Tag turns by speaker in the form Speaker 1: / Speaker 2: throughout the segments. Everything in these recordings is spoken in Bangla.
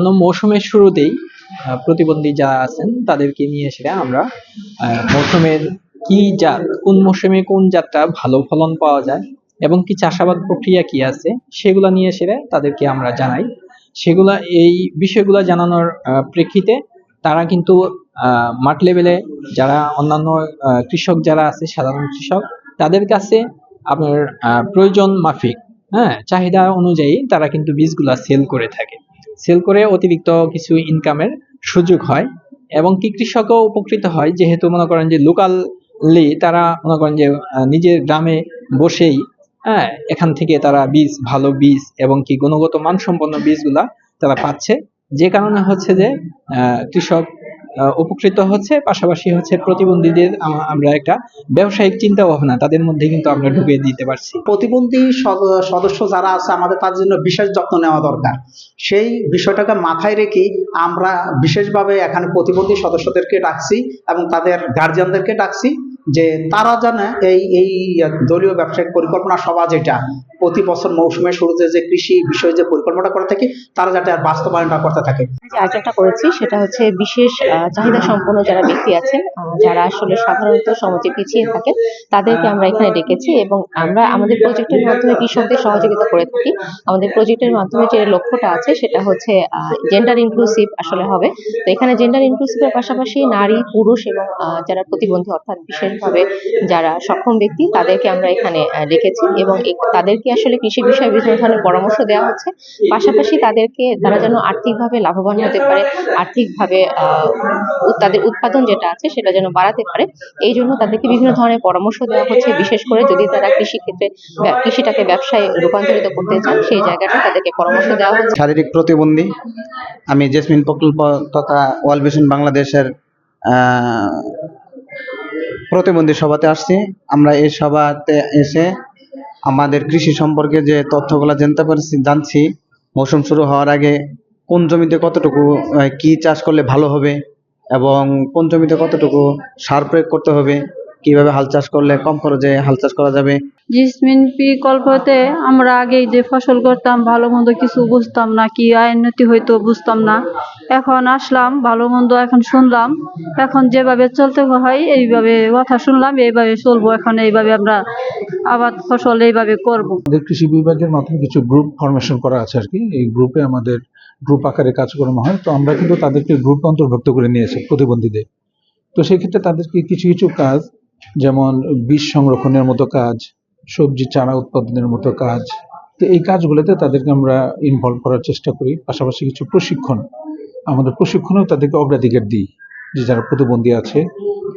Speaker 1: অন্যান্য মৌসুমের শুরুতেই প্রতিবন্ধী যারা আছেন তাদেরকে নিয়ে এসে আমরা মৌসুমের কি জাত, কোন মৌসুমে কোন জাতটা ভালো ফলন পাওয়া যায় এবং কি চাষাবাদ প্রক্রিয়া কি আছে সেগুলা নিয়ে এসে তাদেরকে আমরা জানাই। সেগুলা এই বিষয়গুলো জানানোর প্রেক্ষিতে তারা কিন্তু মাঠ লেভেলে যারা অন্যান্য কৃষক যারা আছে, সাধারণ কৃষক, তাদের কাছে আপনার প্রয়োজন মাফিক, হ্যাঁ, চাহিদা অনুযায়ী তারা কিন্তু বীজগুলা সেল করে থাকে। সেল করে অতিরিক্ত কিছু ইনকামের সুযোগ হয় এবং কি কৃষকও উপকৃত হয়, যেহেতু মনে করেন যে লোকালি তারা মনে করেন যে নিজের গ্রামে বসেই, হ্যাঁ, এখান থেকে তারা ভালো বীজ এবং কি গুণগত মানসম্পন্ন বীজগুলা তারা পাচ্ছে, যে কারণে হচ্ছে যে কৃষক উপকৃত হচ্ছে। পাশাপাশি হচ্ছে প্রতিবন্ধীদের আমরা একটা ব্যবসায়িক চিন্তা ভাবনা তাদের মধ্যে কিন্তু আমরা ঢুকিয়ে দিতে পারছি।
Speaker 2: প্রতিবন্ধী সদস্য যারা আছে আমাদের তাদের জন্য বিশেষ যত্ন নেওয়া দরকার। সেই বিষয়টাকে মাথায় রেখে আমরা বিশেষভাবে এখানে প্রতিবন্ধী সদস্যদেরকে ডাকছি এবং তাদের গার্জিয়ানদেরকে ডাকছি যে তারা যেন এই দলীয় ব্যবসায়িক পরিকল্পনা সভা যেটা প্রতি বছর মৌসুমের শুরুতে যে কৃষি বিষয়ে যে পরিকল্পনা করে থাকে তারা যাতে আর বাস্তবায়নটা করতে থাকে।
Speaker 3: যে আয়োজনটা করেছি সেটা হচ্ছে বিশেষ চাহিদা সম্পন্ন যারা ব্যক্তি আছেন, যারা আসলে সাধারণত সমাজে পিছিয়ে থাকেন, তাদেরকে আমরা এখানে ডেকেছি এবং আমরা আমাদের প্রজেক্টের মাধ্যমে কৃষকদের সহযোগিতা করে থাকি। আমাদের প্রজেক্টের মাধ্যমে যে লক্ষ্যটা আছে সেটা হচ্ছে জেন্ডার ইনক্লুসিভ আসলে হবে। তো এখানে জেন্ডার ইনক্লুসিভের পাশাপাশি নারী, পুরুষ এবং যারা প্রতিবন্ধী অর্থাৎ বিশেষভাবে যারা সক্ষম ব্যক্তি তাদেরকে আমরা এখানে ডেকেছি এবং তাদেরকে আসলে কৃষি বিষয়ে বিভিন্ন ধরনের পরামর্শ দেওয়া হচ্ছে। পাশাপাশি তারা যেন আর্থিকভাবে লাভবান হতে পারে, আর্থিকভাবে তাদের উৎপাদন যেটা আছে সেটা যেন বাড়াতে পারে, এই জন্য তাদেরকে বিভিন্ন ধরনের পরামর্শ দেওয়া হচ্ছে। বিশেষ করে যদি তারা কৃষিটাকে ব্যবসায় রূপান্তরিত করতে চান, সেই জায়গাটা তাদেরকে পরামর্শ দেওয়া হচ্ছে।
Speaker 4: শারীরিক প্রতিবন্ধী আমি জেসমিন প্রকল্প তথা ওয়ার্ল্ড ভিশন বাংলাদেশের প্রতিবন্ধী সভাতে আসছি। আমরা এই সভাতে এসে আমাদের কৃষি সম্পর্কে যে তথ্যগুলো জানছি, মৌসুম শুরু হওয়ার আগে কোন জমিতে কতটুকু কি চাষ করলে ভালো হবে এবং কোন জমিতে কতটুকু সার প্রয়োগ করতে হবে, কিভাবে হাল চাষ করলে কম খরচে হাল চাষ করা যাবে।
Speaker 5: জেসমিন প্রকল্পতে আমরা আগে যে ফসল করতাম ভালো মন্দ কিছু বুঝতাম না, কি উন্নতি হইতো বুঝতাম না। এখন আসলাম, ভালো মন্দ এখন শুনলাম, এখন যেভাবে চলতে হয় এইভাবে কথা শুনলাম, এইভাবে চলবো। এখন এইভাবে আমরা আবাদ ফসল এইভাবে করব।
Speaker 6: আমাদের কৃষি বিভাগের মাধ্যমে কিছু গ্রুপ ফরমেশন করা আছে আর কি। এই গ্রুপে আমাদের গ্রুপ আকারে কাজকর্ম হয়। তো আমরা কিন্তু তাদেরকে গ্রুপে অন্তর্ভুক্ত করে নিয়েছি প্রতিবন্ধীদের। তো সেক্ষেত্রে তাদেরকে কিছু কিছু কাজ, যেমন বীজ সংরক্ষণের মতো কাজ, সবজি চারা উৎপাদনের মতো কাজ, তো এই কাজগুলোতে তাদেরকে আমরা ইনভলভ করার চেষ্টা করি। পাশাপাশি কিছু আমাদের প্রশিক্ষণেও তাদেরকে অগ্রাধিকার দিই, যে যারা প্রতিবন্ধী আছে,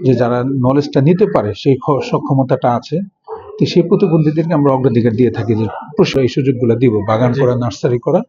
Speaker 6: যে যারা নলেজটা নিতে পারে, সেই সক্ষমতাটা আছে, তো সেই প্রতিবন্ধীদেরকে আমরা অগ্রাধিকার দিয়ে থাকি যে এই সুযোগগুলো দিব, বাগান করা, নার্সারি করা।